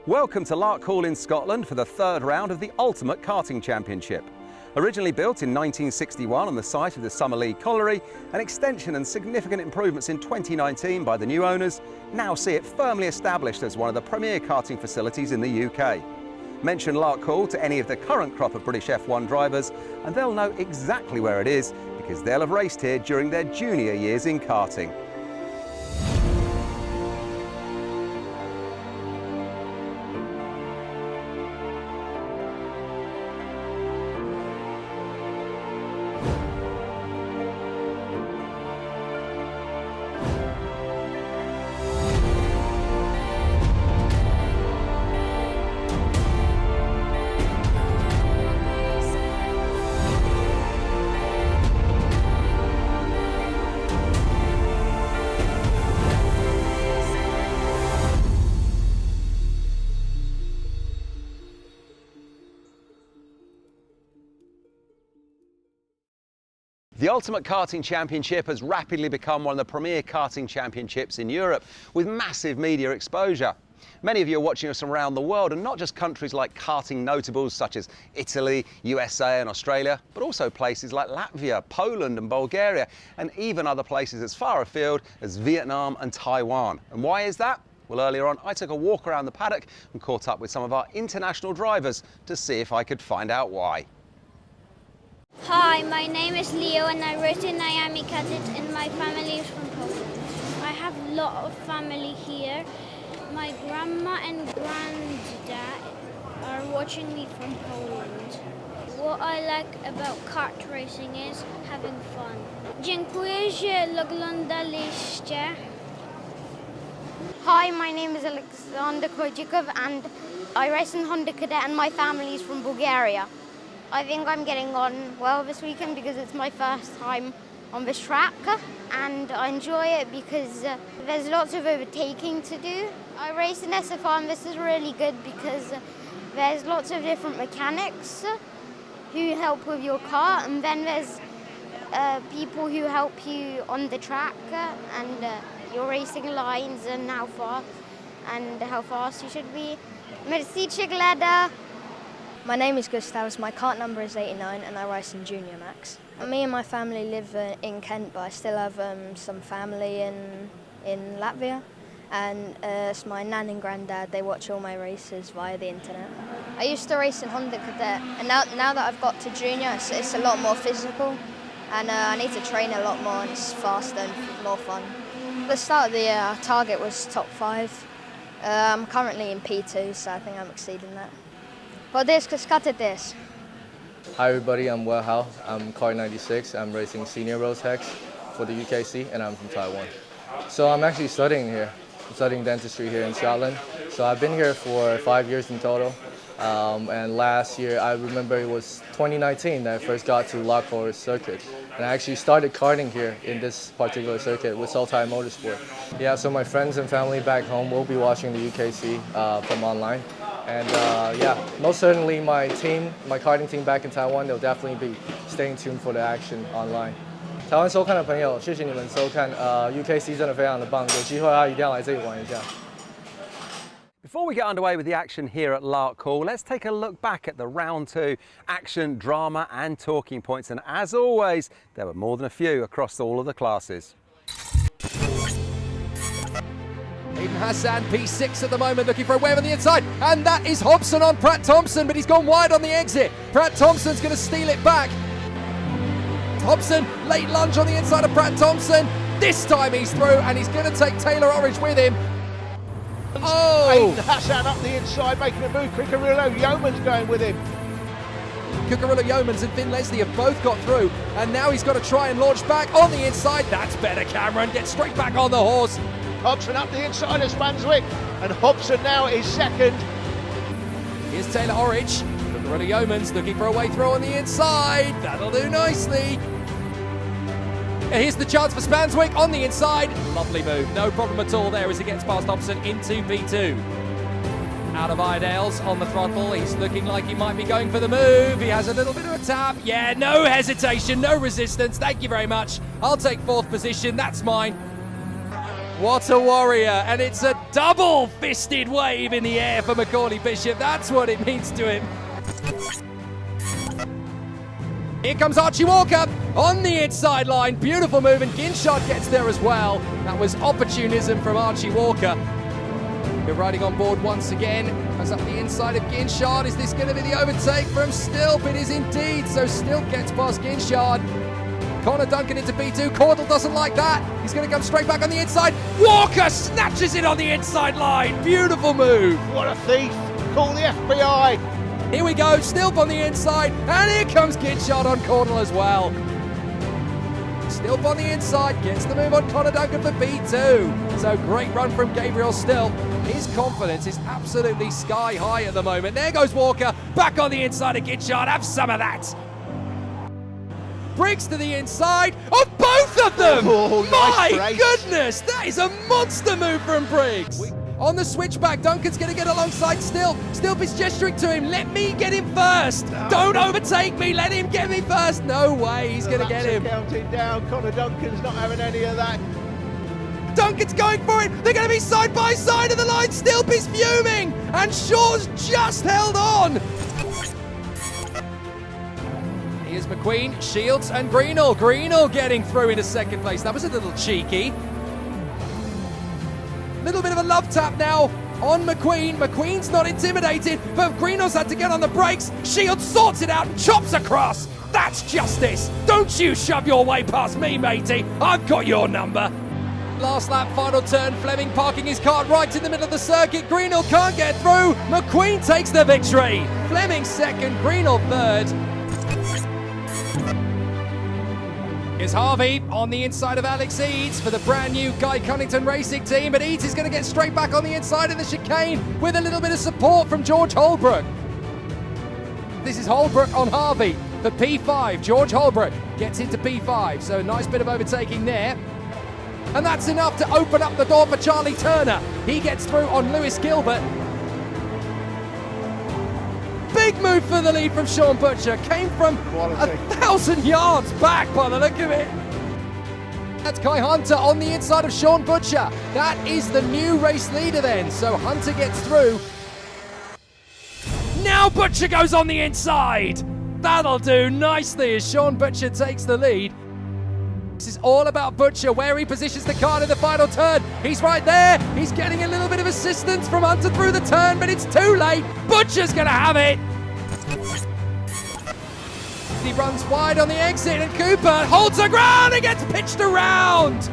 Welcome to Larkhall in Scotland for the third round of the Ultimate Karting Championship. Originally built in 1961 on the site of the Summer League Colliery, an extension and significant improvements in 2019 by the new owners now see it firmly established as one of the premier karting facilities in the UK. Mention Larkhall to any of the current crop of British F1 drivers and they'll know exactly where it is because they'll have raced here during their junior years in karting. The Ultimate Karting Championship has rapidly become one of the premier karting championships in Europe, with massive media exposure. Many of you are watching us around the world, and not just countries like karting notables such as Italy, USA and Australia, but also places like Latvia, Poland and Bulgaria, and even other places as far afield as Vietnam and Taiwan. And why is that? Well, earlier on, I took a walk around the paddock and caught up with some of our international drivers to see if I could find out why. Hi, my name is Leo and I race in Miami Cottage and my family is from Poland. I have a lot of family here. My grandma and granddad are watching me from Poland. What I like about kart racing is having fun. Dziękuję, że oglądaliście. Hi, my name is Alexander Kojikov and I race in Honda Cadet and my family is from Bulgaria. I think I'm getting on well this weekend because it's my first time on this track and I enjoy it because there's lots of overtaking to do. I race in SFR and this is really good because there's lots of different mechanics who help with your car, and then there's people who help you on the track and your racing lines and how fast you should be. Merci, Chiglada. My name is Gustavs, my kart number is 89 and I race in Junior Max. Me and my family live in Kent, but I still have some family in Latvia, and it's my nan and granddad, they watch all my races via the internet. I used to race in Honda Cadet, and now that I've got to Junior, it's a lot more physical, and I need to train a lot more and it's faster and more fun. At the start of the year, our target was top 5. I'm currently in P2, so I think I'm exceeding that. Hi everybody, I'm Larkhall. I'm Kart 96. I'm racing Senior Road Hex for the UKC and I'm from Taiwan. So I'm actually studying here. I'm studying dentistry here in Scotland. So I've been here for 5 years in total. And last year, I remember it was 2019 that I first got to Larkhall circuit. And I actually started karting here in this particular circuit with Saltai Motorsport. Yeah, so my friends and family back home will be watching the UKC from online. And yeah, most certainly my karting team back in Taiwan, they'll definitely be staying tuned for the action online. 台湾收看的朋友，谢谢你们收看UKC 真的非常的棒，有机会一定要来这里玩一下。 Before we get underway with the action here at Larkhall, let's take a look back at the round 2 action, drama and talking points. And as always, there were more than a few across all of the classes. Even Hassan, P6 at the moment, looking for a wave on the inside. And that is Hobson on Pratt Thompson, but he's gone wide on the exit. Pratt Thompson's going to steal it back. Hobson, late lunge on the inside of Pratt Thompson. This time he's through and he's going to take Taylor Orridge with him. Oh! Hassan up the inside, making a move. Cucurullo, Yeoman's going with him. Cucurullo Yeomans and Finn Leslie have both got through, and now he's got to try and launch back on the inside. That's better, Cameron. Get straight back on the horse. Hobson up the inside of Spanswick, and Hobson now is second. Here's Taylor Orridge. Cucurullo Yeomans looking for a way through on the inside. That'll do nicely. And here's the chance for Spanswick on the inside. Lovely move, no problem at all there as he gets past Hobson into P2. Out of Iredale's on the throttle, he's looking like he might be going for the move. He has a little bit of a tap. Yeah, no hesitation, no resistance. Thank you very much. I'll take 4th position, that's mine. What a warrior, and it's a double-fisted wave in the air for Macaulay Bishop. That's what it means to him. Here comes Archie Walker on the inside line. Beautiful move, and Ginshard gets there as well. That was opportunism from Archie Walker. We're riding on board once again. Goes up the inside of Ginshard. Is this going to be the overtake from Stilp? It is indeed. So Stilp gets past Ginshard. Connor Duncan into B2. Cordell doesn't like that. He's going to come straight back on the inside. Walker snatches it on the inside line. Beautiful move. What a thief. Call the FBI. Here we go. Stilp on the inside. And here comes Ginshard on Cordell as well. Stilp on the inside. Gets the move on Connor Duncan for B2. So great run from Gabriel Stilp. His confidence is absolutely sky high at the moment. There goes Walker. Back on the inside of Ginshard. Have some of that. Briggs to the inside of both of them! Oh, nice My race. goodness, that is a monster move from Briggs. On the switchback, Duncan's going to get alongside Stilp. Stilp is gesturing to him, let me get him first. Don't overtake me, let him get me first. No way, he's going to get him. Counting down, Connor Duncan's not having any of that. Duncan's going for it. They're going to be side by side of the line. Stilp is fuming, and Shaw's just held on. Here's McQueen, Shields and Greenall. Greenall getting through into second place. That was a little cheeky. Little bit of a love tap now on McQueen. McQueen's not intimidated, but Greenall's had to get on the brakes. Shields sorts it out and chops across. That's justice. Don't you shove your way past me, matey. I've got your number. Last lap, final turn. Fleming parking his kart right in the middle of the circuit. Greenall can't get through. McQueen takes the victory. Fleming second, Greenall third. Here's Harvey on the inside of Alex Eads for the brand new Guy Cunnington Racing team, but Eads is going to get straight back on the inside of the chicane with a little bit of support from George Holbrook. This is Holbrook on Harvey for P5. George Holbrook gets into P5, so a nice bit of overtaking there. And that's enough to open up the door for Charlie Turner. He gets through on Lewis Gilbert. Big move for the lead from Sean Butcher. Came from Quality. 1,000 yards back by the look of it. That's Kai Hunter on the inside of Sean Butcher. That is the new race leader then. So Hunter gets through. Now Butcher goes on the inside. That'll do nicely as Sean Butcher takes the lead. This is all about Butcher, where he positions the kart in the final turn. He's right there. He's getting a little bit of assistance from Hunter through the turn, but it's too late. Butcher's going to have it. He runs wide on the exit, and Cooper holds the ground and gets pitched around.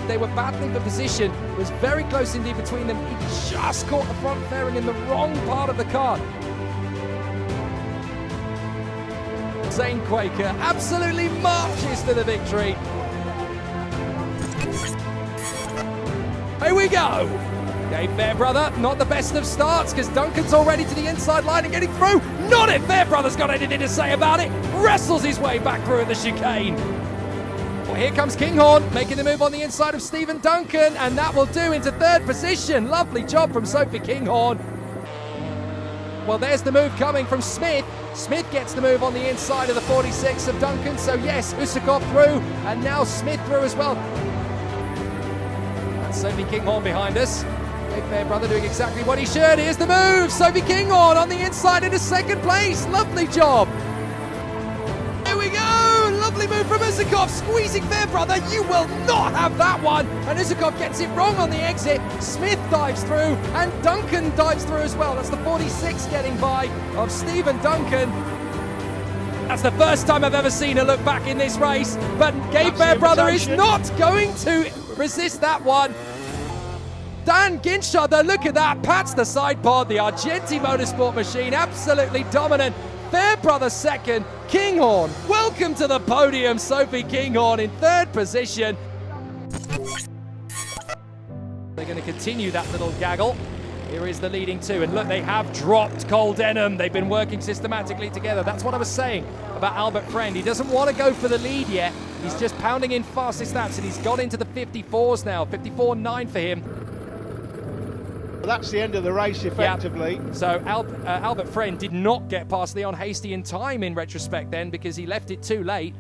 They were battling for position. It was very close indeed between them. He just caught the front fairing in the wrong part of the kart. Zane Quaker absolutely marches to the victory. Here we go. Dave Fairbrother, not the best of starts because Duncan's already to the inside line and getting through. Not if Fairbrother's got anything to say about it. Wrestles his way back through at the chicane. Well, here comes Kinghorn making the move on the inside of Stephen Duncan, and that will do into third position. Lovely job from Sophie Kinghorn. Well, there's the move coming from Smith. Smith gets the move on the inside of the 46 of Duncan. So yes, Usakov through, and now Smith through as well. That's Sophie Kinghorn behind us. Dave Fairbrother doing exactly what he should. Here's the move. Sophie Kinghorn on the inside into second place. Lovely job. Here we go. Lovely move from Usakov, squeezing Fairbrother. You will not have that one. And Usakov gets it wrong on the exit. Smith dives through, and Duncan dives through as well. That's the 46 getting by of Stephen Duncan. That's the first time I've ever seen her look back in this race. But Gabe Fairbrother is not going to resist that one. Dan Ginshard, though, look at that. Pats the side pod. The Argenti Motorsport machine absolutely dominant. Fairbrother second. Kinghorn, welcome to the podium. Sophie Kinghorn in third position. They're going to continue that little gaggle. Here is the leading two, and look, they have dropped Cole Denham. They've been working systematically together. That's what I was saying about Albert Friend. He doesn't want to go for the lead yet. He's just pounding in fastest laps, and he's got into the 54s now. 54.9 for him. That's the end of the race, effectively. Yep. So Albert Friend did not get past Leon Hasty in time in retrospect then, because he left it too late.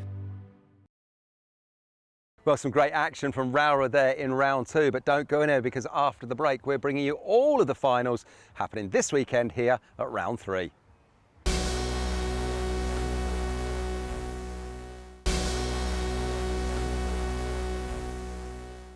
Well, some great action from Rowra there in round 2, but don't go in there because after the break we're bringing you all of the finals happening this weekend here at round 3.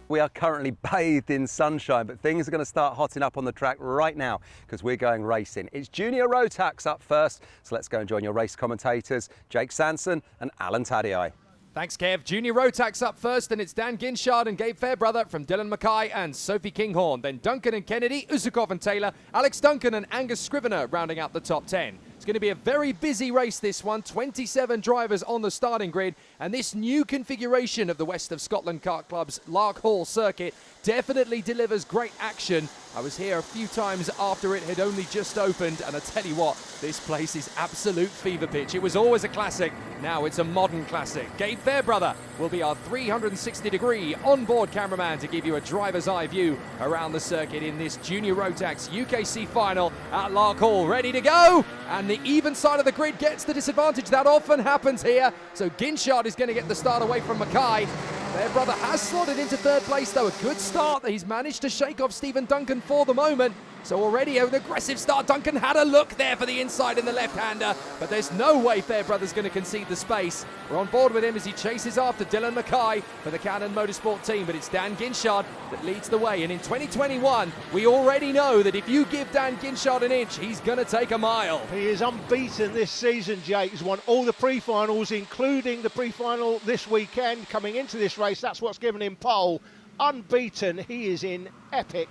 We are currently bathed in sunshine, but things are going to start hotting up on the track right now because we're going racing. It's Junior Rotax up first, so let's go and join your race commentators, Jake Sanson and Alan Tadei. Thanks, Kev. Junior Rotax up first, and it's Dan Ginshard and Gabe Fairbrother from Dylan Mackay and Sophie Kinghorn. Then Duncan and Kennedy, Usakov and Taylor, Alex Duncan and Angus Scrivener rounding out the top 10. It's going to be a very busy race, this one. 27 drivers on the starting grid, and this new configuration of the West of Scotland Kart Club's Larkhall circuit definitely delivers great action. I was here a few times after it had only just opened, and I tell you what, this place is absolute fever pitch. It was always a classic, now it's a modern classic. Gabe Fairbrother will be our 360-degree onboard cameraman to give you a driver's eye view around the circuit in this Junior Rotax UKC final at Larkhall. Ready to go? And the even side of the grid gets the disadvantage. That often happens here. So Ginshard is going to get the start away from Mackay. Fairbrother has slotted into third place, though. A good start that he's managed to shake off Stephen Duncan for the moment. So already an aggressive start. Duncan had a look there for the inside in the left-hander, but there's no way Fairbrother's going to concede the space. We're on board with him as he chases after Dylan Mackay for the Cannon Motorsport team, but it's Dan Ginshard that leads the way. And in 2021, we already know that if you give Dan Ginshard an inch, he's going to take a mile. He is unbeaten this season, Jake. He's won all the pre-finals, including the pre-final this weekend. Coming into this race, that's what's given him pole. Unbeaten, he is in epic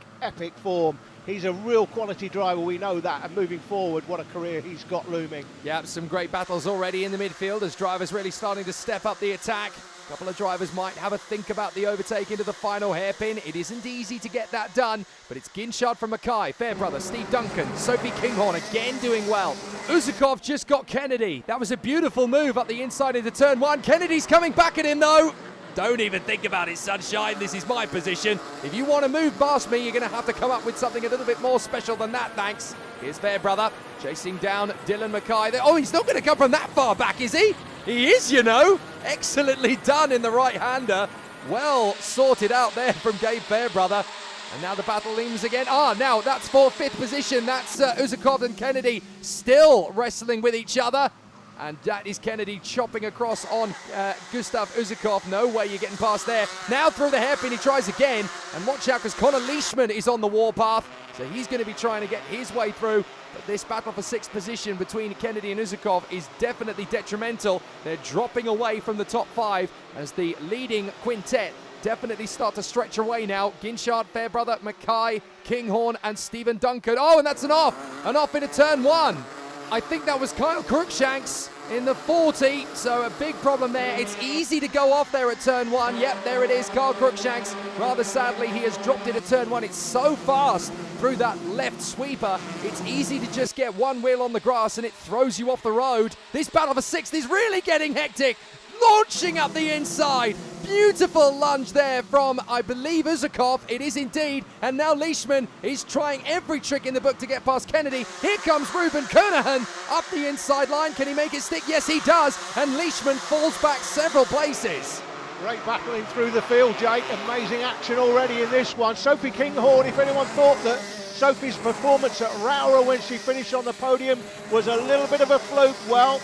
form. He's a real quality driver, we know that, and moving forward, what a career he's got looming. Yeah, some great battles already in the midfield as drivers really starting to step up the attack. A couple of drivers might have a think about the overtake into the final hairpin. It isn't easy to get that done, but it's Ginshard from Mackay, Fairbrother, Steve Duncan, Sophie Kinghorn again doing well. Usakov just got Kennedy. That was a beautiful move up the inside into turn 1. Kennedy's coming back at him though. Don't even think about it, sunshine. This is my position. If you want to move past me, you're going to have to come up with something a little bit more special than that, thanks. Here's Fairbrother chasing down Dylan Mackay. Oh, he's not going to come from that far back, is he? He is, you know. Excellently done in the right-hander. Well sorted out there from Gabe Fairbrother. And now the battle leans again. Now that's for 5th position. That's Usakov and Kennedy still wrestling with each other. And that is Kennedy chopping across on Gustav Usakov. No way you're getting past there. Now through the hairpin, he tries again. And watch out, because Connor Leishman is on the warpath. So he's going to be trying to get his way through. But this battle for 6th position between Kennedy and Usakov is definitely detrimental. They're dropping away from the top 5 as the leading quintet definitely start to stretch away now. Ginshard, Fairbrother, Mackay, Kinghorn and Stephen Duncan. Oh, and that's an off into turn 1. I think that was Kyle Crookshanks in the 40, so a big problem there. It's easy to go off there at turn 1. Yep, there it is, Kyle Crookshanks. Rather sadly, he has dropped it at turn 1. It's so fast through that left sweeper. It's easy to just get one wheel on the grass and it throws you off the road. This battle for 6th is really getting hectic. Launching up the inside. Beautiful lunge there from, I believe, Usakov. It is indeed. And now Leishman is trying every trick in the book to get past Kennedy. Here comes Ruben Kernahan up the inside line. Can he make it stick? Yes, he does. And Leishman falls back several places. Great battling through the field, Jake. Amazing action already in this one. Sophie Kinghorn, if anyone thought that Sophie's performance at Rowra when she finished on the podium was a little bit of a fluke, well,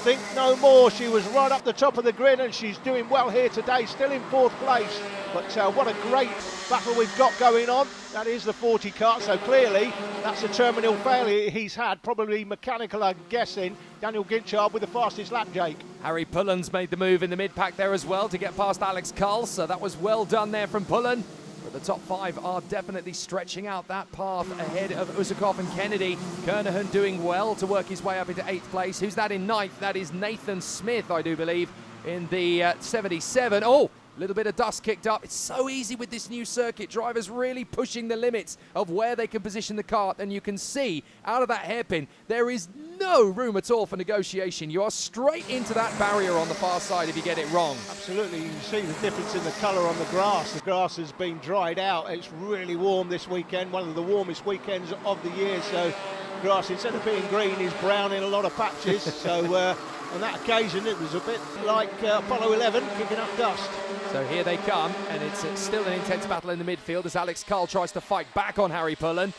think no more. She was right up the top of the grid and she's doing well here today, still in 4th place. But what a great battle we've got going on. That is the 40 kart, so clearly that's a terminal failure he's had, probably mechanical, I'm guessing. Daniel Ginshard with the fastest lap, Jake. Harry Pullen's made the move in the mid-pack there as well to get past Alex Cull, so that was well done there from Pullen. But the top 5 are definitely stretching out that path ahead of Usakov and Kennedy. Kernahan doing well to work his way up into 8th place. Who's that in 9th? That is Nathan Smith, I do believe, in the 77. Oh, a little bit of dust kicked up. It's so easy with this new circuit. Drivers really pushing the limits of where they can position the kart. And you can see out of that hairpin, there is no room at all for negotiation. You are straight into that barrier on the far side if you get it wrong. Absolutely. You can see the difference in the colour on the grass. The grass has been dried out. It's really warm this weekend, one of the warmest weekends of the year. So grass, instead of being green, is brown in a lot of patches. So on that occasion it was a bit like Apollo 11 kicking up dust. So here they come, and it's still an intense battle in the midfield as Alex Carl tries to fight back on Harry Pullen.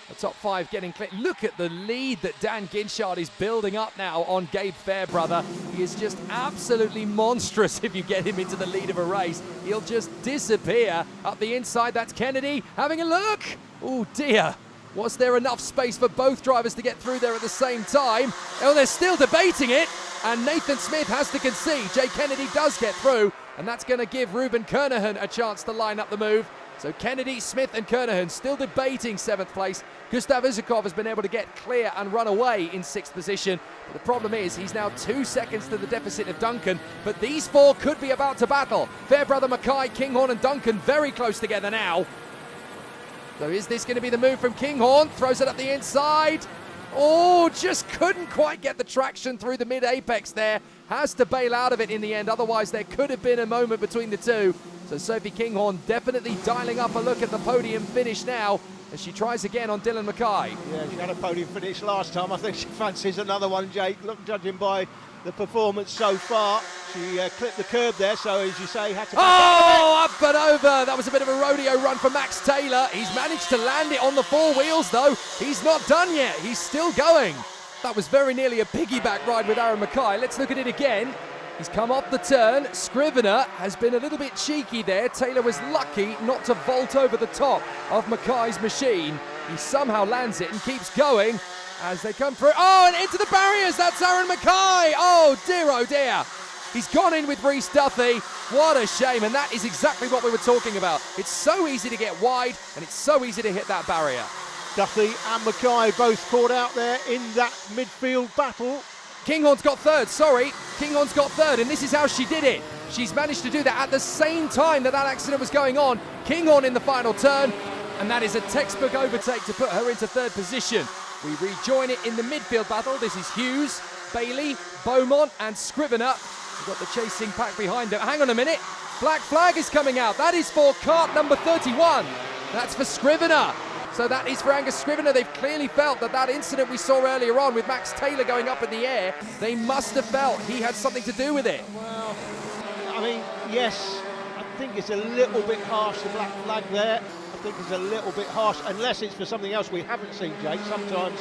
The top five getting clear. Look at the lead that Dan Ginchard is building up now on Gabe Fairbrother. He is just absolutely monstrous if you get him into the lead of a race. He'll just disappear up the inside. That's Kennedy having a look. Oh dear. Was there enough space for both drivers to get through there at the same time? Oh, they're still debating it. And Nathan Smith has to concede. Jay Kennedy does get through. And that's going to give Ruben Kernahan a chance to line up the move. So Kennedy, Smith and Kernahan still debating 7th place. Gustav Uzakov has been able to get clear and run away in 6th position. But the problem is he's now 2 seconds to the deficit of Duncan. But these four could be about to battle. Fairbrother, Mackay, Kinghorn and Duncan very close together now. So is this going to be the move from Kinghorn? Throws it up the inside. Oh, just couldn't quite get the traction through the mid-apex there. Has to bail out of it in the end, otherwise there could have been a moment between the two. So Sophie Kinghorn definitely dialing up a look at the podium finish now as she tries again on Dylan Mackay. Yeah, she had a podium finish last time. I think she fancies another one, Jake. Look, judging by the performance so far, she clipped the curb there, so as you say, had to back up and over. That was a bit of a rodeo run for Max Taylor. He's managed to land it on the 4 wheels though. He's not done yet, he's still going. That was very nearly a piggyback ride with Aaron Mackay. Let's look at it again. He's come off the turn. Scrivener has been a little bit cheeky there. Taylor was lucky not to vault over the top of Mackay's machine. He somehow lands it and keeps going as they come through. Oh, and into the barriers. That's Aaron Mackay. Oh dear. He's gone in with Reece Duffy. What a shame. And that is exactly what we were talking about. It's so easy to get wide and it's so easy to hit that barrier. Duffy and Mackay both caught out there in that midfield battle. Kinghorn's got third, Kinghorn's got third, and this is how she did it. She's managed to do that at the same time that accident was going on. Kinghorn in the final turn, and that is a textbook overtake to put her into 3rd position. We rejoin it in the midfield battle. This is Hughes, Bailey, Beaumont, and Scrivener. We've got the chasing pack behind her. Hang on a minute. Black flag is coming out. That is for kart number 31. That's for Scrivener. So that is for Angus Scrivener. They've clearly felt that incident we saw earlier on with Max Taylor going up in the air, they must have felt he had something to do with it. Well, I mean, yes, I think it's a little bit harsh, the black flag there. I think it's a little bit harsh, unless it's for something else we haven't seen, Jake. Sometimes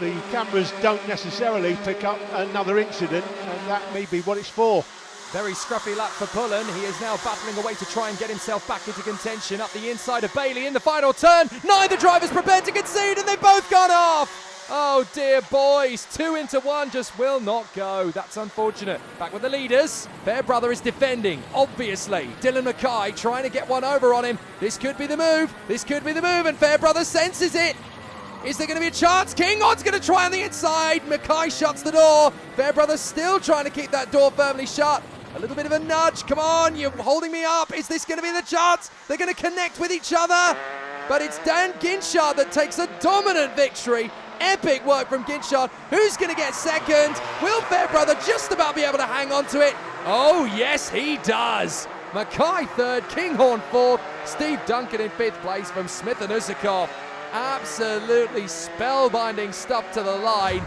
the cameras don't necessarily pick up another incident, and that may be what it's for. Very scruffy lap for Pullen. He is now battling away to try and get himself back into contention up the inside of Bailey in the final turn. Neither driver's prepared to concede and they've both gone off. Oh dear boys, 2 into 1 just will not go. That's unfortunate. Back with the leaders. Fairbrother is defending, obviously. Dylan Mackay trying to get one over on him. This could be the move. And Fairbrother senses it. Is there going to be a chance? Kinghorn's going to try on the inside. Mackay shuts the door. Fairbrother still trying to keep that door firmly shut. A little bit of a nudge. Come on, you're holding me up. Is this going to be the chance? They're going to connect with each other. But it's Dan Ginchard that takes a dominant victory. Epic work from Ginchard. Who's going to get second? Will Fairbrother just about be able to hang on to it? Oh, yes, he does. Mackay 3rd, Kinghorn 4th, Steve Duncan in 5th place from Smith and Uzakov. Absolutely spellbinding stuff to the line.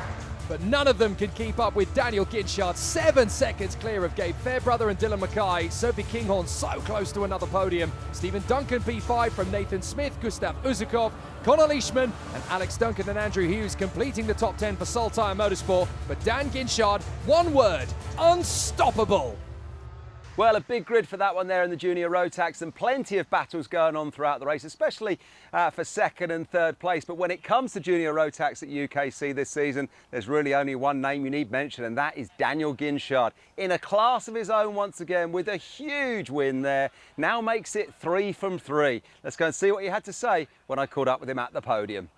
But none of them can keep up with Daniel Ginchard. 7 seconds clear of Gabe Fairbrother and Dylan Mackay. Sophie Kinghorn so close to another podium. Stephen Duncan P5 from Nathan Smith, Gustav Uzakov, Connor Leishman and Alex Duncan and Andrew Hughes completing the top 10 for Saltire Motorsport. But Dan Ginchard, one word, unstoppable. Well, a big grid for that one there in the Junior Rotax and plenty of battles going on throughout the race, especially for 2nd and 3rd place. But when it comes to Junior Rotax at UKC this season, there's really only one name you need mention, and that is Daniel Ginchard. In a class of his own once again with a huge win there. Now makes it 3 from 3. Let's go and see what he had to say when I caught up with him at the podium.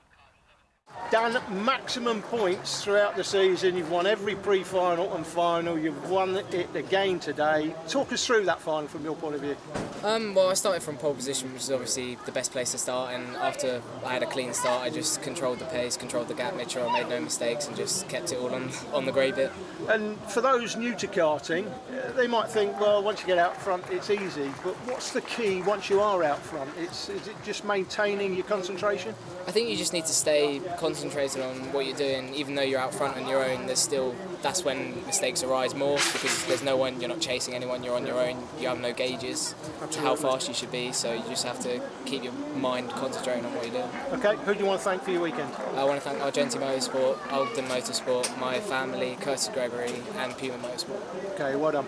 Dan, maximum points throughout the season. You've won every pre-final and final. You've won it again today. Talk us through that final from your point of view. Well, I started from pole position, which is obviously the best place to start, and after I had a clean start, I just controlled the pace, controlled the gap, made sure I made no mistakes and just kept it all on the grey bit. And for those new to karting, they might think, well, once you get out front, it's easy. But what's the key once you are out front? Is it just maintaining your concentration? I think you just need to stay concentrating on what you're doing, even though you're out front on your own, that's when mistakes arise more, because there's no one, you're not chasing anyone, you're on your own, you have no gauges to how fast you should be, so you just have to keep your mind concentrating on what you're doing. Okay, who do you want to thank for your weekend? I want to thank Argenti Motorsport, Ogden Motorsport, my family, Curtis Gregory and Puma Motorsport. Okay, well done.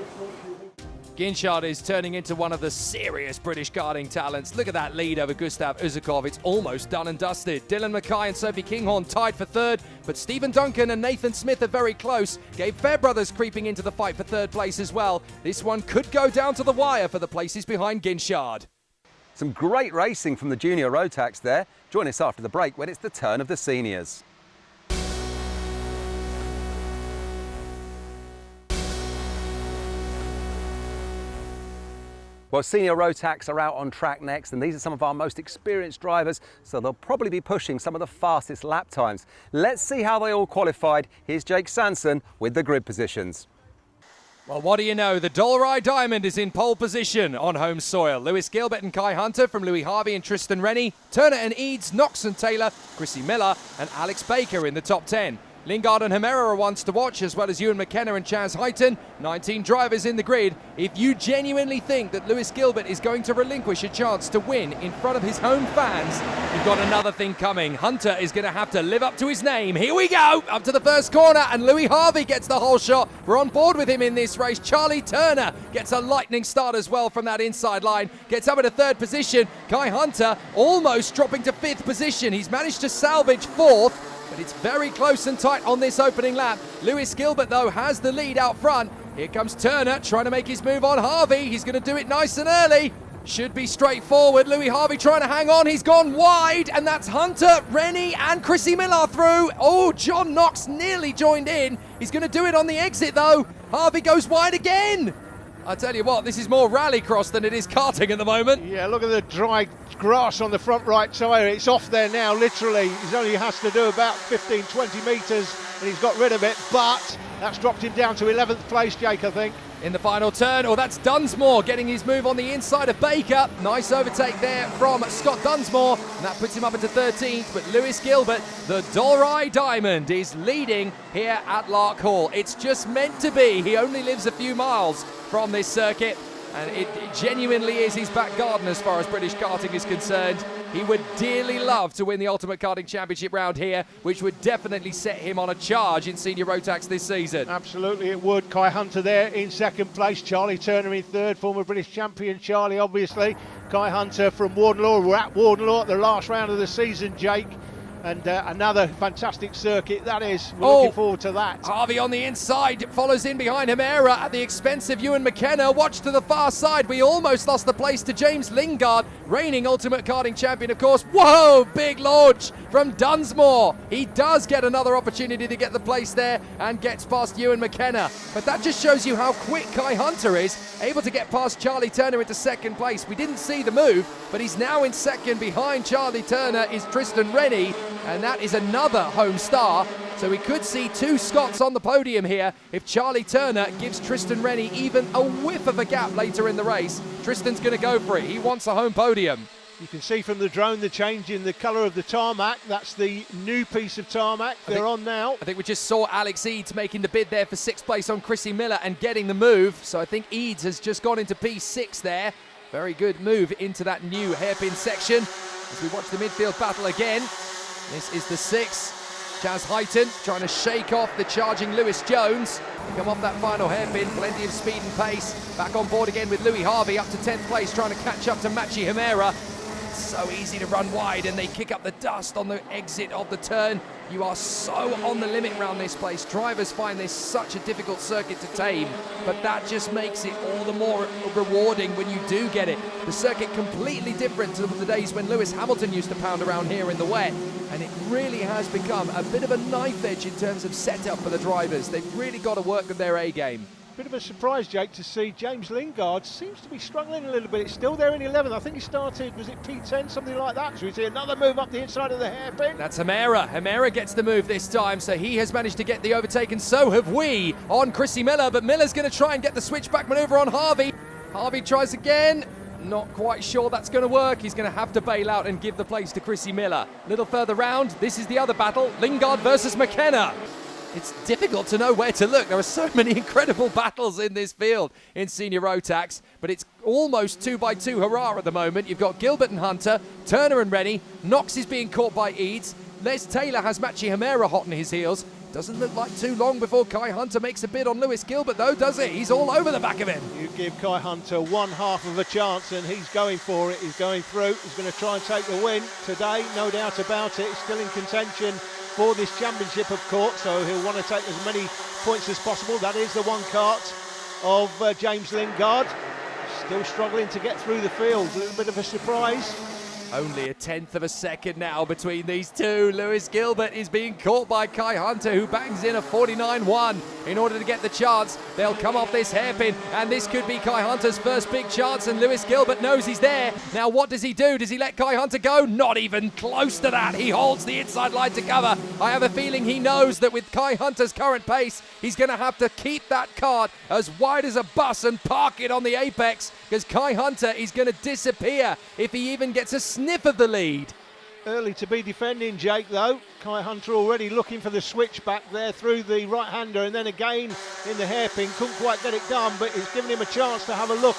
Ginchard is turning into one of the serious British karting talents. Look at that lead over Gustav Uzakov. It's almost done and dusted. Dylan Mackay and Sophie Kinghorn tied for third, but Stephen Duncan and Nathan Smith are very close. Gabe Fairbrothers creeping into the fight for third place as well. This one could go down to the wire for the places behind Ginchard. Some great racing from the junior road tax there. Join us after the break when it's the turn of the seniors. Well, senior road tax are out on track next, and these are some of our most experienced drivers, so they'll probably be pushing some of the fastest lap times. Let's see how they all qualified. Here's Jake Sanson with the grid positions. Well, what do you know? The Doloride Diamond is in pole position on home soil. Lewis Gilbert and Kai Hunter from Louis Harvey and Tristan Rennie. Turner and Eads, Knox and Taylor, Chrissy Miller and Alex Baker in the top 10. Lingard and Hemera are ones to watch, as well as Ewan McKenna and Chaz Heighton. 19 drivers in the grid. If you genuinely think that Lewis Gilbert is going to relinquish a chance to win in front of his home fans, you've got another thing coming. Hunter is going to have to live up to his name. Here we go, up to the first corner, and Louis Harvey gets the whole shot. We're on board with him in this race. Charlie Turner gets a lightning start as well from that inside line. Gets up into third position. Kai Hunter almost dropping to fifth position. He's managed to salvage fourth, but it's very close and tight on this opening lap. Lewis Gilbert, though, has the lead out front. Here comes Turner trying to make his move on Harvey. He's going to do it nice and early. Should be straightforward. Louis Harvey trying to hang on. He's gone wide, and that's Hunter, Rennie, and Chrissy Miller through. Oh, John Knox nearly joined in. He's going to do it on the exit, though. Harvey goes wide again. I tell you what, this is more rallycross than it is karting at the moment. Yeah, look at the dry grass on the front right tyre. It's off there now, literally. He only has to do about 15, 20 metres, and he's got rid of it. But that's dropped him down to 11th place, Jake, I think. In the final turn, oh, that's Dunsmore getting his move on the inside of Baker. Nice overtake there from Scott Dunsmore, and that puts him up into 13th. But Lewis Gilbert, the Doloride Diamond, is leading here at Larkhall. It's just meant to be. He only lives a few miles from this circuit, and it genuinely is his back garden as far as British karting is concerned. He would dearly love to win the Ultimate Karting Championship round here, which would definitely set him on a charge in senior road tax this season. Absolutely it would. Kai Hunter there in second place, Charlie Turner in third, former British champion Charlie obviously. Kai Hunter from Wardenlaw. We're at Wardenlaw at the last round of the season, Jake. And another fantastic circuit that is. We're looking forward to that. Harvey on the inside follows in behind Hemera at the expense of Ewan McKenna. Watch to the far side. We almost lost the place to James Lingard, reigning Ultimate Karting champion, of course. Whoa, big launch from Dunsmore. He does get another opportunity to get the place there and gets past Ewan McKenna. But that just shows you how quick Kai Hunter is, able to get past Charlie Turner into second place. We didn't see the move, but he's now in second. Behind Charlie Turner is Tristan Rennie, and that is another home star. So we could see two Scots on the podium here if Charlie Turner gives Tristan Rennie even a whiff of a gap later in the race. Tristan's going to go for it. He wants a home podium. You can see from the drone the change in the colour of the tarmac. That's the new piece of tarmac they're on now. I think we just saw Alex Eads making the bid there for sixth place on Chrissy Miller and getting the move. So I think Eads has just gone into P6 there. Very good move into that new hairpin section. As we watch the midfield battle again. This is the 6. Chaz Heighton trying to shake off the charging Lewis Jones. Come off that final hairpin, plenty of speed and pace. Back on board again with Louis Harvey up to 10th place, trying to catch up to Machi Hemera. It's so easy to run wide, and they kick up the dust on the exit of the turn. You are so on the limit around this place. Drivers find this such a difficult circuit to tame, but that just makes it all the more rewarding when you do get it. The circuit completely different to the days when Lewis Hamilton used to pound around here in the wet, and it really has become a bit of a knife edge in terms of setup for the drivers. They've really got to work with their A-game. Bit of a surprise, Jake, to see James Lingard seems to be struggling a little bit. It's still there in 11th. I think he started, was it P10, something like that? So we see another move up the inside of the hairpin. That's Hemera. Hemera gets the move this time, so he has managed to get the overtake, and so have we on Chrissy Miller. But Miller's going to try and get the switchback manoeuvre on Harvey. Harvey tries again. Not quite sure that's going to work. He's going to have to bail out and give the place to Chrissy Miller. A little further round, this is the other battle, Lingard versus McKenna. It's difficult to know where to look. There are so many incredible battles in this field in senior Rotax, but it's almost 2x2 hurrah at the moment. You've got Gilbert and Hunter, Turner and Rennie, Knox is being caught by Eads, Les Taylor has Machi Hamera hot on his heels. Doesn't look like too long before Kai Hunter makes a bid on Lewis Gilbert though, does it? He's all over the back of him. You give Kai Hunter one half of a chance and he's going for it. He's going through. He's going to try and take the win today, no doubt about it. He's still in contention for this championship of court, so he'll want to take as many points as possible. That is the one kart of James Lingard. Still struggling to get through the field. A little bit of a surprise. Only a 1/10 of a second now between these two. Lewis Gilbert is being caught by Kai Hunter, who bangs in a 49.1 in order to get the chance. They'll come off this hairpin, and this could be Kai Hunter's first big chance, and Lewis Gilbert knows he's there. Now what does he do? Does he let Kai Hunter go? Not even close to that. He holds the inside line to cover. I have a feeling he knows that with Kai Hunter's current pace, he's going to have to keep that kart as wide as a bus and park it on the apex, because Kai Hunter is going to disappear if he even gets a sniff of the lead. Early to be defending, Jake, though. Kai Hunter already looking for the switch back there through the right-hander, and then again in the hairpin. Couldn't quite get it done, but it's given him a chance to have a look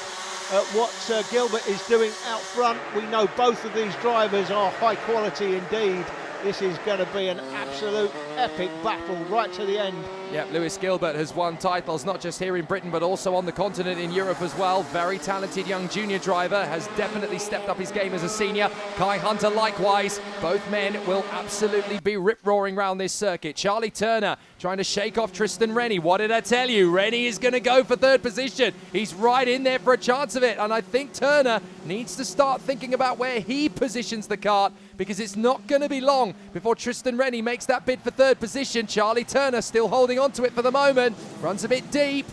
at what Gilbert is doing out front. We know both of these drivers are high quality indeed. This is going to be an absolute epic battle right to the end. Yep, Lewis Gilbert has won titles not just here in Britain but also on the continent in Europe as well. Very talented young junior driver, has definitely stepped up his game as a senior. Kai Hunter likewise. Both men will absolutely be rip-roaring around this circuit. Charlie Turner trying to shake off Tristan Rennie. What did I tell you? Rennie is going to go for third position. He's right in there for a chance of it, and I think Turner needs to start thinking about where he positions the kart, because it's not going to be long before Tristan Rennie makes that bid for third position. Charlie Turner still holding on to it for the moment. Runs a bit deep,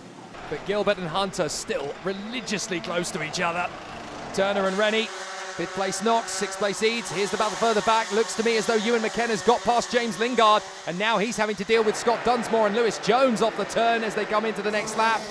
but Gilbert and Hunter still religiously close to each other. Turner and Rennie. 5th place Knox, 6th place Eads. Here's the battle further back. Looks to me as though Ewan McKenna's got past James Lingard, and now he's having to deal with Scott Dunsmore and Lewis Jones off the turn as they come into the next lap.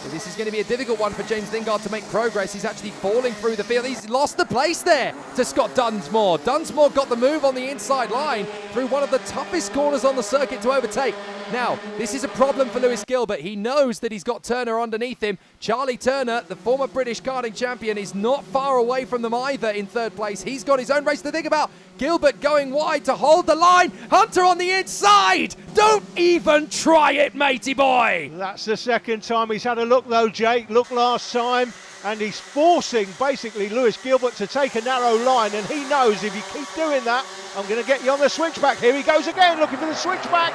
So this is going to be a difficult one for James Lingard to make progress. He's actually falling through the field. He's lost the place there to Scott Dunsmore. Dunsmore got the move on the inside line through one of the toughest corners on the circuit to overtake. Now, this is a problem for Lewis Gilbert. He knows that he's got Turner underneath him. Charlie Turner, the former British karting champion, is not far away from them either in 3rd place. He's got his own race to think about. Gilbert going wide to hold the line. Hunter on the inside. Don't even try it, matey boy. That's the second time he's had a look though, Jake. Look last time, and he's forcing basically Lewis Gilbert to take a narrow line, and he knows if you keep doing that, I'm going to get you on the switchback. Here he goes again, looking for the switchback.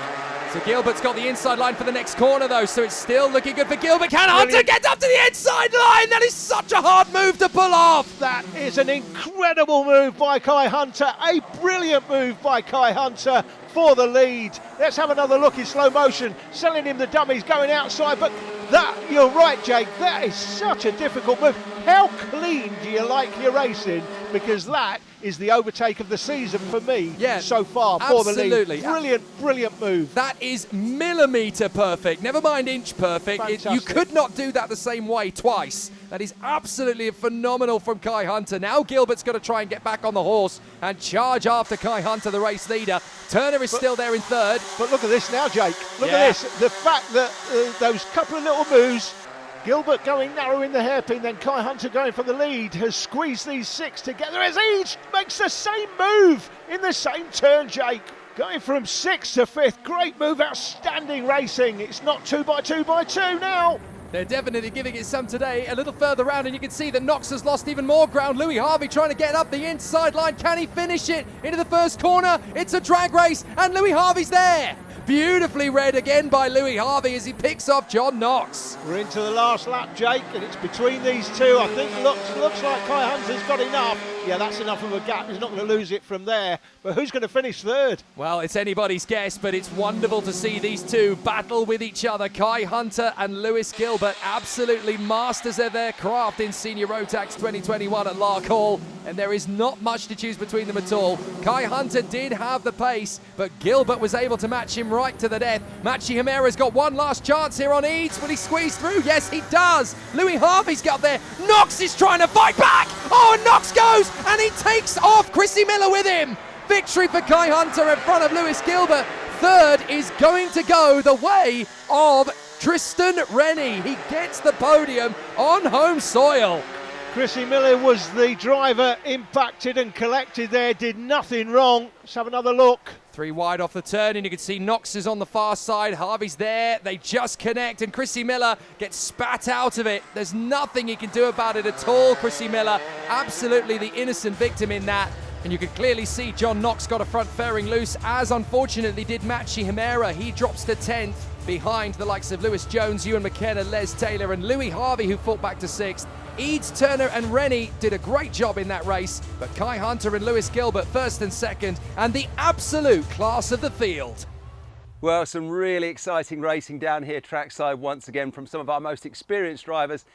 So Gilbert's got the inside line for the next corner though, so it's still looking good for Gilbert. Can Hunter get up to the inside line? That is such a hard move to pull off. That is an incredible move by Kai Hunter, a brilliant move by Kai Hunter for the lead. Let's have another look in slow motion, selling him the dummies, going outside, but that, you're right, Jake, that is such a difficult move. How clean do you like your racing? Because that is the overtake of the season for me so far for the lead. Brilliant move. That is millimetre perfect, never mind inch perfect. You could not do that the same way twice. That is absolutely phenomenal from Kai Hunter. Now Gilbert's got to try and get back on the horse and charge after Kai Hunter, the race leader. Turner is still there in 3rd. But look at this now, Jake. Look at this. The fact that those couple of little moves, Gilbert going narrow in the hairpin, then Kai Hunter going for the lead, has squeezed these 6 together as each makes the same move in the same turn, Jake. Going from 6th to 5th. Great move, outstanding racing. It's not 2x2x2 now. They're definitely giving it some today. A little further round, and you can see that Knox has lost even more ground. Louis Harvey trying to get up the inside line. Can he finish it into the first corner? It's a drag race, and Louis Harvey's there. Beautifully read again by Louis Harvey as he picks off John Knox. We're into the last lap, Jake, and it's between these two. I think looks like Kai Hunter's got enough. yeah, that's enough of a gap. He's not going to lose it from there. But who's going to finish third? Well, it's anybody's guess, but it's wonderful to see these two battle with each other. Kai Hunter and Lewis Gilbert, absolutely masters of their craft in Senior Road Tax 2021 at Larkhall, and there is not much to choose between them at all. Kai Hunter did have the pace, but Gilbert was able to match him right to the death. Machi Himera's got one last chance here on Eads. Will he squeeze through? Yes, he does. Louis Harvey's got there. Knox is trying to fight back. Oh, and Knox goes, and he takes off Chrissy Miller with him. Victory for Kai Hunter in front of Lewis Gilbert. Third is going to go the way of Tristan Rennie. He gets the podium on home soil. Chrissy Miller was the driver impacted and collected there, did nothing wrong. Let's have another look. 3 wide off the turn, and you can see Knox is on the far side. Harvey's there. They just connect, and Chrissy Miller gets spat out of it. There's nothing he can do about it at all. Chrissy Miller, absolutely the innocent victim in that. And you can clearly see John Knox got a front fairing loose, as unfortunately did Machi Himera. He drops to 10th behind the likes of Lewis Jones, Ewan McKenna, Les Taylor, and Louis Harvey, who fought back to 6th. Eads, Turner and Rennie did a great job in that race, but Kai Hunter and Lewis Gilbert first and second, and the absolute class of the field. Well, some really exciting racing down here trackside once again from some of our most experienced drivers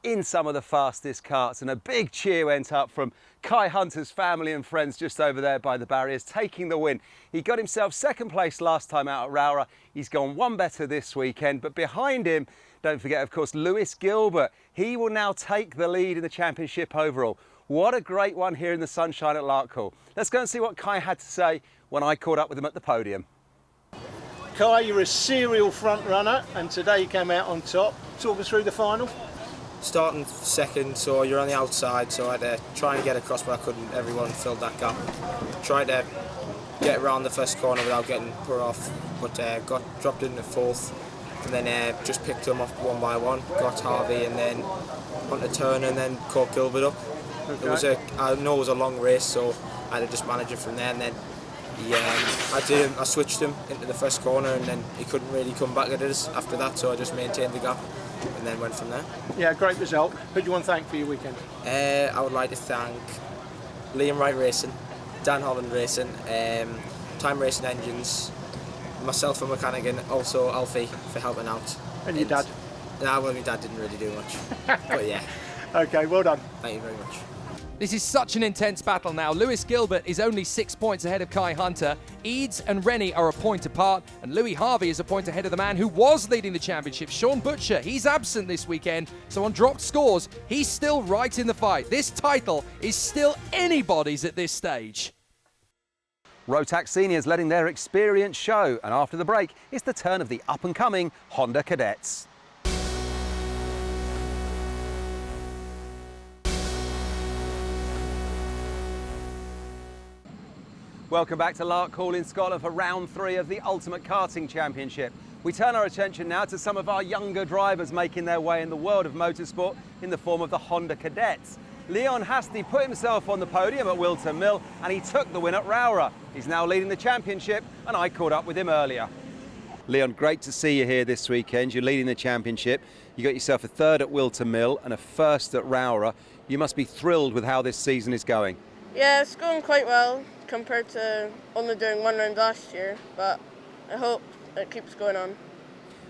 in some of the fastest karts, and a big cheer went up from Kai Hunter's family and friends just over there by the barriers, taking the win. He got himself second place last time out at Rowrah. He's gone one better this weekend, but behind him, don't forget, of course, Lewis Gilbert. He will now take the lead in the championship overall. What a great one here in the sunshine at Larkhall. Let's go and see what Kai had to say when I caught up with him at the podium. Kai, you're a serial front runner, and today you came out on top. Talk us through the final. Starting second, so you're on the outside, so I had to try and get across, but I couldn't. Everyone filled that gap. Tried to get around the first corner without getting put off, but got dropped into 4th, and then just picked them off one by one. Got Harvey, and then on the turn, and then caught Gilbert up. Okay. I know it was a long race, so I had to just manage it from there, and then I switched him into the first corner, and then he couldn't really come back at us after that, so I just maintained the gap and then went from there. Yeah, great result. Who do you want to thank for your weekend? I would like to thank Liam Wright Racing, Dan Holland Racing, Time Racing Engines, myself a mechanic, and also Alfie for helping out. And your dad? Nah, well, my dad didn't really do much, but yeah. Okay, well done. Thank you very much. This is such an intense battle now. Lewis Gilbert is only 6 points ahead of Kai Hunter. Eads and Rennie are a point apart, and Louis Harvey is a point ahead of the man who was leading the championship, Sean Butcher. He's absent this weekend, so on dropped scores, he's still right in the fight. This title is still anybody's at this stage. Rotax Seniors letting their experience show, and after the break, it's the turn of the up-and-coming Honda Cadets. Welcome back to Larkhall in Scotland for round 3 of the Ultimate Karting Championship. We turn our attention now to some of our younger drivers making their way in the world of motorsport in the form of the Honda Cadets. Leon Hastie put himself on the podium at Wilton Mill, and he took the win at Rowrah. He's now leading the championship, and I caught up with him earlier. Leon, great to see you here this weekend. You're leading the championship. You got yourself a 3rd at Wilton Mill and a 1st at Rowrah. You must be thrilled with how this season is going. Yeah, it's going quite well compared to only doing 1 round last year, but I hope it keeps going on.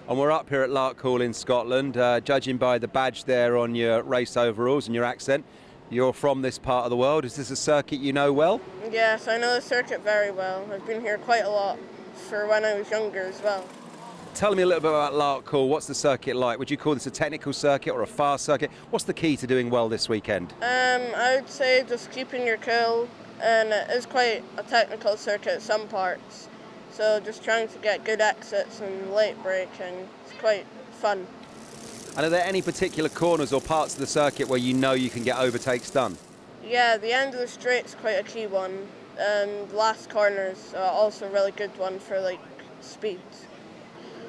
And we're up here at Larkhall in Scotland, judging by the badge there on your race overalls and your accent. You're from this part of the world. Is this a circuit you know well? Yes, I know the circuit very well. I've been here quite a lot for when I was younger as well. Tell me a little bit about Larkhall. What's the circuit like? Would you call this a technical circuit or a fast circuit? What's the key to doing well this weekend? I would say just keeping your cool, and it is quite a technical circuit at some parts. So just trying to get good exits and late braking. It's quite fun. And are there any particular corners or parts of the circuit where you know you can get overtakes done? Yeah, the end of the straight's quite a key one, and the last corner's also a really good one for like speed.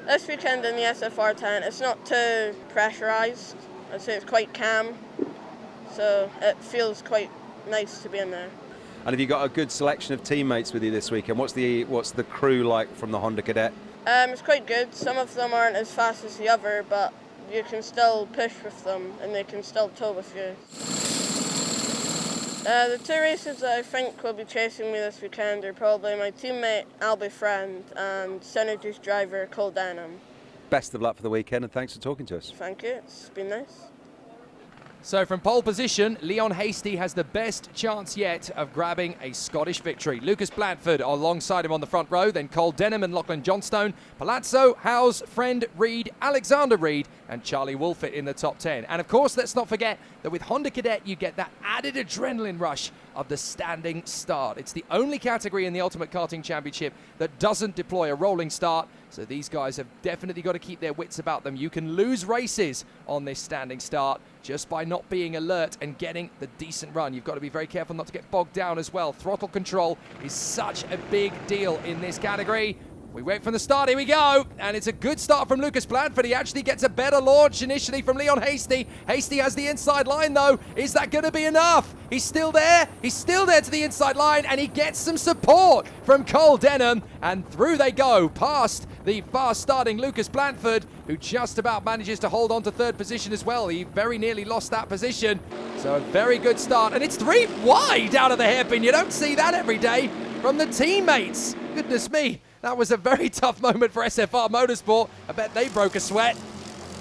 This weekend in the SFR tent, it's not too pressurised. I'd say it's quite calm, so it feels quite nice to be in there. And have you got a good selection of teammates with you this weekend? What's the crew like from the Honda Cadet? It's quite good. Some of them aren't as fast as the other, but you can still push with them and they can still tow with you. The two races that I think will be chasing me this weekend are probably my teammate Albie Friend and Synergy's driver Cole Denham. Best of luck for the weekend, and thanks for talking to us. Thank you, it's been nice. So from pole position, Leon Hasty has the best chance yet of grabbing a Scottish victory. Lucas Blanford alongside him on the front row, then Cole Denham and Lachlan Johnstone, Palazzo, Howes, Friend, Reid, Alexander Reid and Charlie Wolfett in the top 10. And of course, let's not forget that with Honda Cadet, you get that added adrenaline rush of the standing start. It's the only category in the Ultimate Karting Championship that doesn't deploy a rolling start. So these guys have definitely got to keep their wits about them. You can lose races on this standing start just by not being alert and getting the decent run. You've got to be very careful not to get bogged down as well. Throttle control is such a big deal in this category. We wait from the start, here we go, and it's a good start from Lucas Blanford. He actually gets a better launch initially from Leon Hasty. Hasty has the inside line though. Is that going to be enough? He's still there to the inside line, and he gets some support from Cole Denham, and through they go, past the fast starting Lucas Blanford, who just about manages to hold on to third position as well. He very nearly lost that position, so a very good start, and it's 3 wide out of the hairpin. You don't see that every day from the teammates. Goodness me. That was a very tough moment for SFR Motorsport. I bet they broke a sweat.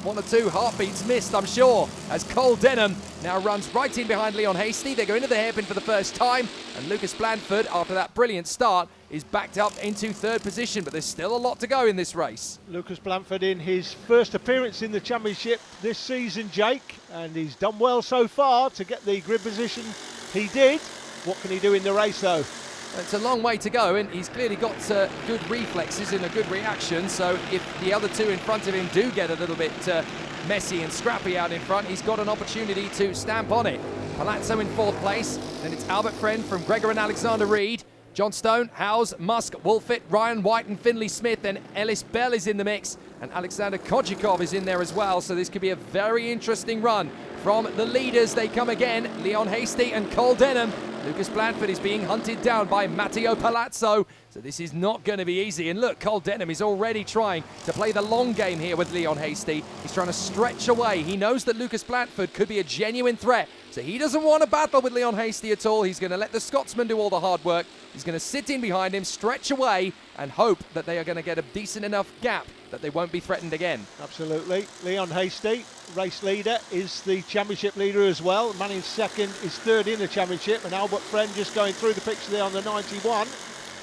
1 or 2 heartbeats missed, I'm sure, as Cole Denham now runs right in behind Leon Hasty. They go into the hairpin for the first time, and Lucas Blanford, after that brilliant start, is backed up into third position, but there's still a lot to go in this race. Lucas Blanford in his first appearance in the championship this season, Jake, and he's done well so far to get the grid position he did. What can he do in the race though? It's a long way to go, and he's clearly got good reflexes and a good reaction, so if the other two in front of him do get a little bit messy and scrappy out in front, he's got an opportunity to stamp on it. Palazzo in 4th place, then it's Albert Friend from Gregor and Alexander Reid. Johnstone, Howes, Musk, Wolfett, Ryan White and Finley Smith, and Ellis Bell is in the mix, and Alexander Kodjikov is in there as well, so this could be a very interesting run. From the leaders, they come again, Leon Hasty and Cole Denham. Lucas Blanford is being hunted down by Matteo Palazzo, so this is not going to be easy. And look, Cole Denham is already trying to play the long game here with Leon Hasty. He's trying to stretch away. He knows that Lucas Blanford could be a genuine threat, so he doesn't want to battle with Leon Hasty at all. He's going to let the Scotsman do all the hard work. He's going to sit in behind him, stretch away, and hope that they are going to get a decent enough gap that they won't be threatened again. Absolutely. Leon Hasty, race leader, is the championship leader as well. Man in second is third in the championship, and Albert Friend just going through the picture there on the 91.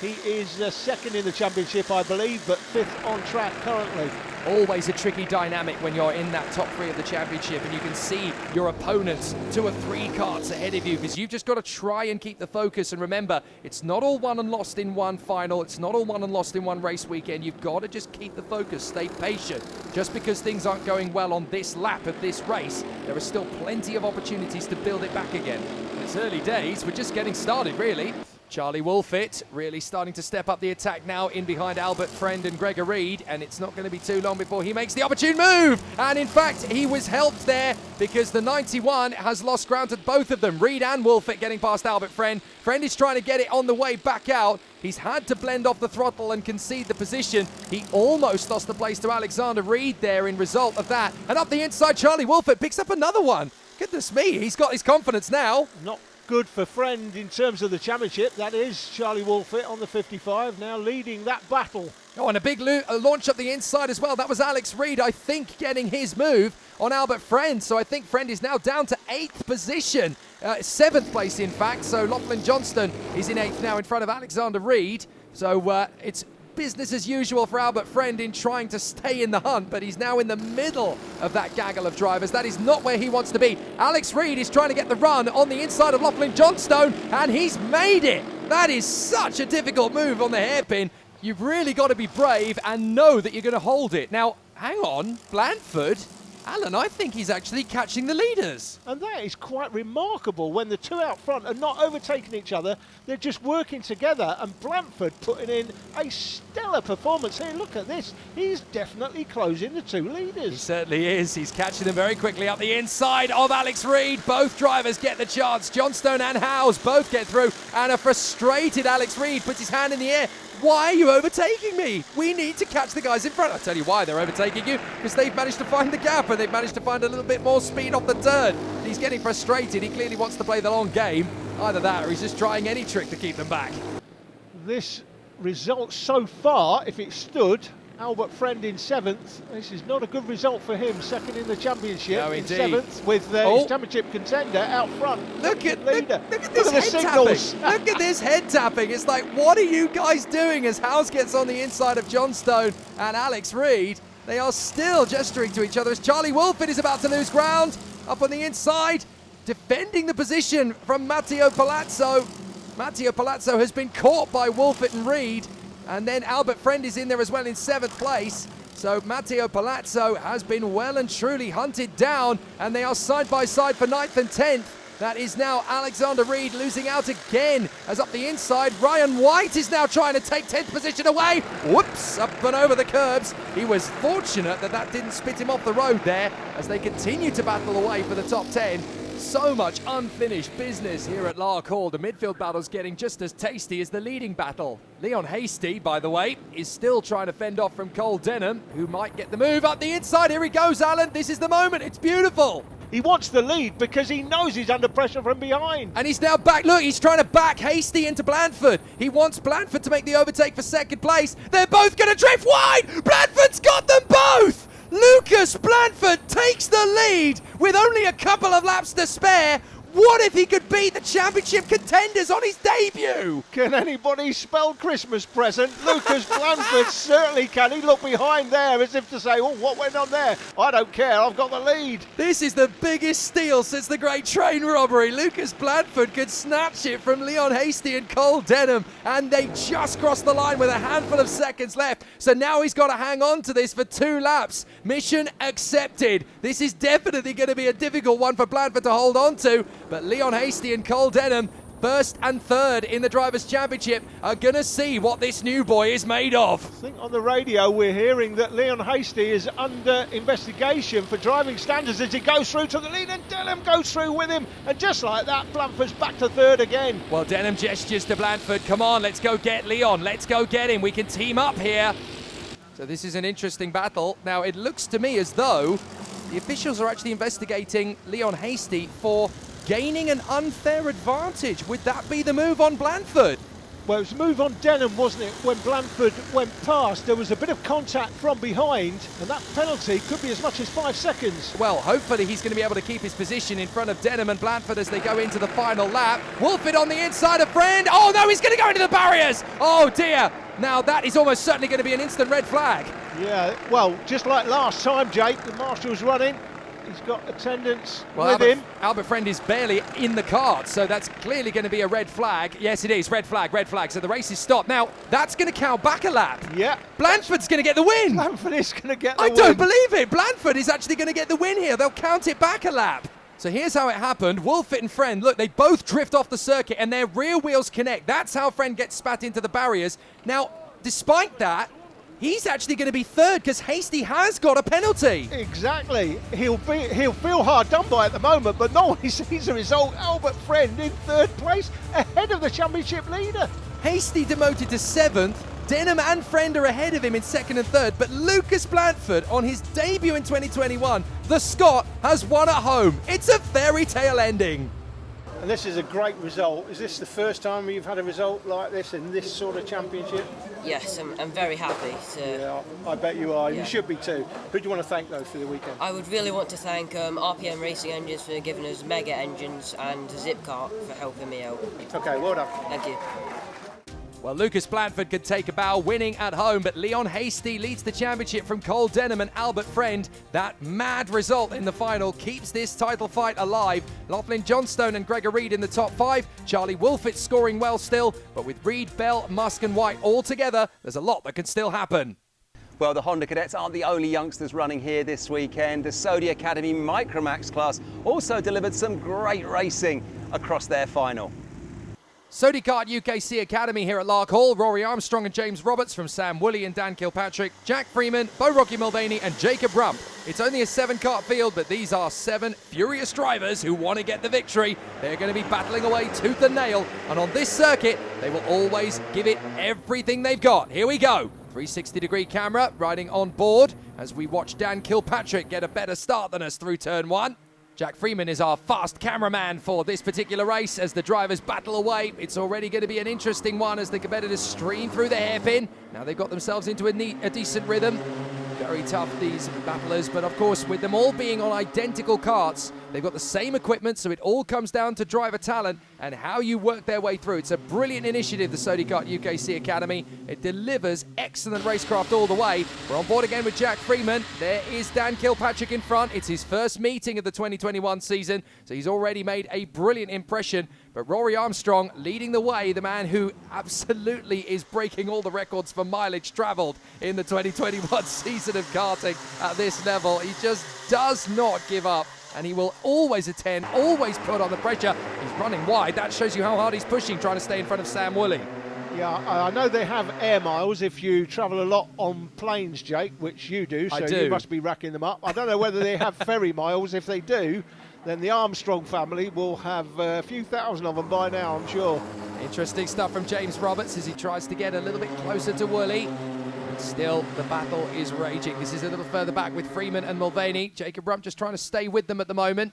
He is second in the championship, I believe, but 5th on track currently. Always a tricky dynamic when you're in that top 3 of the championship and you can see your opponents 2 or 3 karts ahead of you, because you've just got to try and keep the focus. And remember, it's not all won and lost in one final. It's not all won and lost in one race weekend. You've got to just keep the focus, stay patient. Just because things aren't going well on this lap of this race, there are still plenty of opportunities to build it back again. It's early days. We're just getting started, really. Charlie Wolfett really starting to step up the attack now in behind Albert Friend and Gregor Reid, and it's not going to be too long before he makes the opportune move. And in fact, he was helped there because the 91 has lost ground to both of them. Reid and Wolfett getting past Albert Friend. Friend is trying to get it on the way back out. He's had to blend off the throttle and concede the position. He almost lost the place to Alexander Reid there in result of that. And up the inside, Charlie Wolfett picks up another one. Goodness me, he's got his confidence now. Not good for Friend in terms of the championship. That is Charlie Wolfett on the 55, now leading that battle. Oh, and a big launch up the inside as well. That was Alex Reid, I think, getting his move on Albert Friend. So I think Friend is now down to 8th position. 7th place, in fact. So Lachlan Johnston is in 8th now in front of Alexander Reid. So it's business as usual for Albert Friend in trying to stay in the hunt, but he's now in the middle of that gaggle of drivers. That is not where he wants to be. Alex Reid is trying to get the run on the inside of Lachlan Johnstone, and he's made it. That is such a difficult move on the hairpin. You've really got to be brave and know that you're going to hold it. Now, hang on, Blanford. Alan, I think he's actually catching the leaders. And that is quite remarkable when the two out front are not overtaking each other. They're just working together, and Blanford putting in a stellar performance here. Look at this. He's definitely closing the two leaders. He certainly is. He's catching them very quickly up the inside of Alex Reid. Both drivers get the chance. Johnstone and Howes both get through, and a frustrated Alex Reid puts his hand in the air. Why are you overtaking me? We need to catch the guys in front. I'll tell you why they're overtaking you, because they've managed to find the gap and they've managed to find a little bit more speed off the turn. He's getting frustrated. He clearly wants to play the long game. Either that or he's just trying any trick to keep them back. This result so far, if it stood, Albert Friend in 7th. This is not a good result for him. Second in the championship, No, in indeed. 7th, with his championship contender out front. Look at leader. this the head signals. tapping. Look at this head tapping. It's like, what are you guys doing? As Howes gets on the inside of John Stone and Alex Reed, they are still gesturing to each other as Charlie Wolford is about to lose ground. Up on the inside, defending the position from Matteo Palazzo. Matteo Palazzo has been caught by Wolford and Reed. And then Albert Friend is in there as well in 7th place. So Matteo Palazzo has been well and truly hunted down, and they are side by side for 9th and 10th. That is now Alexander Reed losing out again, as up the inside, Ryan White is now trying to take 10th position away. Whoops, up and over the curbs. He was fortunate that that didn't spit him off the road there, as they continue to battle away for the top 10. So much unfinished business here at Larkhall. The midfield battle's getting just as tasty as the leading battle. Leon Hasty, by the way, is still trying to fend off from Cole Denham, who might get the move up the inside. Here he goes, Alan. This is the moment. It's beautiful. He wants the lead because he knows he's under pressure from behind. And he's now back. Look, he's trying to back Hasty into Blandford. He wants Blandford to make the overtake for 2nd place. They're both going to drift wide. Blandford's got them both. Lucas Blandford takes the lead with only a couple of laps to spare. What if he could beat the championship contenders on his debut? Can anybody spell Christmas present? Lucas Blandford certainly can. He looked behind there as if to say, oh, what went on there? I don't care, I've got the lead. This is the biggest steal since the Great Train Robbery. Lucas Blandford could snatch it from Leon Hasty and Cole Denham, and they just crossed the line with a handful of seconds left. So now he's got to hang on to this for 2 laps. Mission accepted. This is definitely going to be a difficult one for Blandford to hold on to. But Leon Hasty and Cole Denham, 1st and 3rd in the Drivers' Championship, are going to see what this new boy is made of. I think on the radio we're hearing that Leon Hasty is under investigation for driving standards as he goes through to the lead, and Denham goes through with him, and just like that, Blandford's back to 3rd again. Well, Denham gestures to Blandford, come on, let's go get Leon, let's go get him, we can team up here. So this is an interesting battle. Now, it looks to me as though the officials are actually investigating Leon Hasty for gaining an unfair advantage. Would that be the move on Blandford? Well, it was a move on Denham, wasn't it? When Blandford went past, there was a bit of contact from behind, and that penalty could be as much as 5 seconds. Well, hopefully he's going to be able to keep his position in front of Denham and Blandford as they go into the final lap. Wolford on the inside of Friend. Oh no, he's going to go into the barriers. Oh dear. Now that is almost certainly going to be an instant red flag. Yeah, well, just like last time, Jake, the marshal's running. He's got attendance with him. Albert Friend is barely in the kart, so that's clearly going to be a red flag. Yes, it is. Red flag, red flag. So the race is stopped. Now, that's going to count back a lap. Yeah. Blandford's going to get the win. Blandford is going to get the win. I don't believe it. Blandford is actually going to get the win here. They'll count it back a lap. So here's how it happened. Wolford and Friend, look, they both drift off the circuit and their rear wheels connect. That's how Friend gets spat into the barriers. Now, despite that, he's actually going to be 3rd because Hasty has got a penalty. Exactly. He'll feel hard done by at the moment, but no one sees the result. Albert Friend in 3rd place, ahead of the championship leader. Hasty demoted to 7th. Denham and Friend are ahead of him in 2nd and 3rd, but Lucas Blandford, on his debut in 2021, the Scot has won at home. It's a fairy tale ending. And this is a great result. Is this the first time you've had a result like this in this sort of championship? Yes, I'm very happy. Yeah, I bet you are. Yeah. You should be too. Who do you want to thank, though, for the weekend? I would really want to thank RPM Racing Engines for giving us mega engines and Zipkart for helping me out. Okay, well done. Thank you. Well, Lucas Blandford could take a bow winning at home, but Leon Hasty leads the championship from Cole Denham and Albert Friend. That mad result in the final keeps this title fight alive. Laughlin Johnstone and Gregor Reed in the top 5. Charlie Wolford scoring well still, but with Reed, Bell, Musk and White all together, there's a lot that can still happen. Well, the Honda Cadets aren't the only youngsters running here this weekend. The Sodi Academy Micromax class also delivered some great racing across their final. Sodi Kart UKC Academy here at Larkhall. Rory Armstrong and James Roberts from Sam Woolley and Dan Kilpatrick, Jack Freeman, Bo Rocky Mulvaney and Jacob Rump. It's only a 7-kart field, but these are 7 furious drivers who want to get the victory. They're going to be battling away tooth and nail, and on this circuit, they will always give it everything they've got. Here we go. 360-degree camera riding on board as we watch Dan Kilpatrick get a better start than us through turn 1. Jack Freeman is our fast cameraman for this particular race as the drivers battle away. It's already going to be an interesting one as the competitors stream through the hairpin. Now they've got themselves into a decent rhythm. Very tough, these battlers, but of course with them all being on identical karts, they've got the same equipment, so it all comes down to driver talent and how you work their way through. It's a brilliant initiative, the Sody Kart UKC Academy. It delivers excellent racecraft all the way. We're on board again with Jack Freeman. There is Dan Kilpatrick in front. It's his first meeting of the 2021 season, so he's already made a brilliant impression. But Rory Armstrong leading the way, the man who absolutely is breaking all the records for mileage travelled in the 2021 season of karting at this level. He just does not give up, and he will always attend, always put on the pressure. He's running wide. That shows you how hard he's pushing, trying to stay in front of Sam Woolley. Yeah, I know they have air miles if you travel a lot on planes, Jake, which you do, so you must be racking them up. I don't know whether they have ferry miles. If they do, then the Armstrong family will have a few thousand of them by now, I'm sure. Interesting stuff from James Roberts as he tries to get a little bit closer to Woolley. But still, the battle is raging. This is a little further back with Freeman and Mulvaney. Jacob Rump just trying to stay with them at the moment.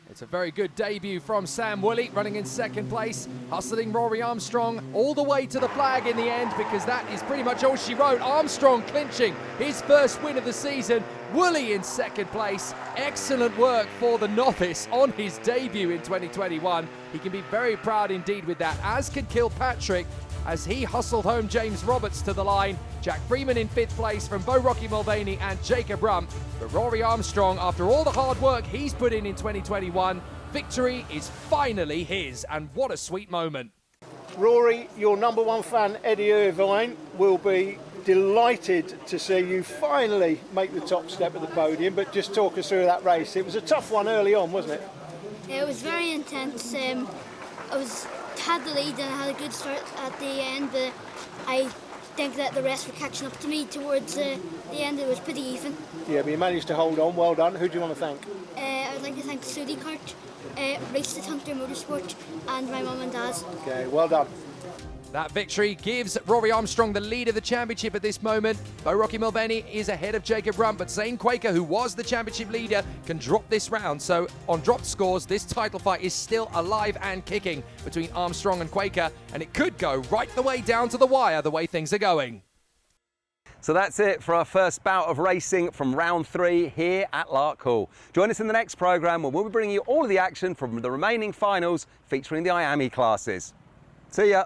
It's a very good debut from Sam Woolley, running in second place, hustling Rory Armstrong all the way to the flag in the end, because that is pretty much all she wrote. Armstrong clinching his first win of the season. Woolley in second place. Excellent work for the novice on his debut in 2021. He can be very proud indeed with that, as can Kilpatrick, as he hustled home James Roberts to the line. Jack Freeman in fifth place from Bo Rocky Mulvaney and Jacob Rump. But Rory Armstrong, after all the hard work he's put in 2021, victory is finally his, and what a sweet moment. Rory, your number one fan, Eddie Irvine, will be delighted to see you finally make the top step of the podium, but just talk us through that race. It was a tough one early on, wasn't it? It was very intense. Had the lead and I had a good start at the end, but I think that the rest were catching up to me towards the end. It was pretty even. Yeah, but you managed to hold on. Well done. Who do you want to thank? I would like to thank Sody Kart, Race at Hunter Motorsport, and my mum and dad. Okay, well done. That victory gives Rory Armstrong the lead of the championship at this moment. Bo Rocky Mulvaney is ahead of Jacob Rump, but Zane Quaker, who was the championship leader, can drop this round. So on dropped scores, this title fight is still alive and kicking between Armstrong and Quaker, and it could go right the way down to the wire the way things are going. So that's it for our first bout of racing from round 3 here at Larkhall. Join us in the next programme when we'll be bringing you all of the action from the remaining finals featuring the IAME classes. See ya.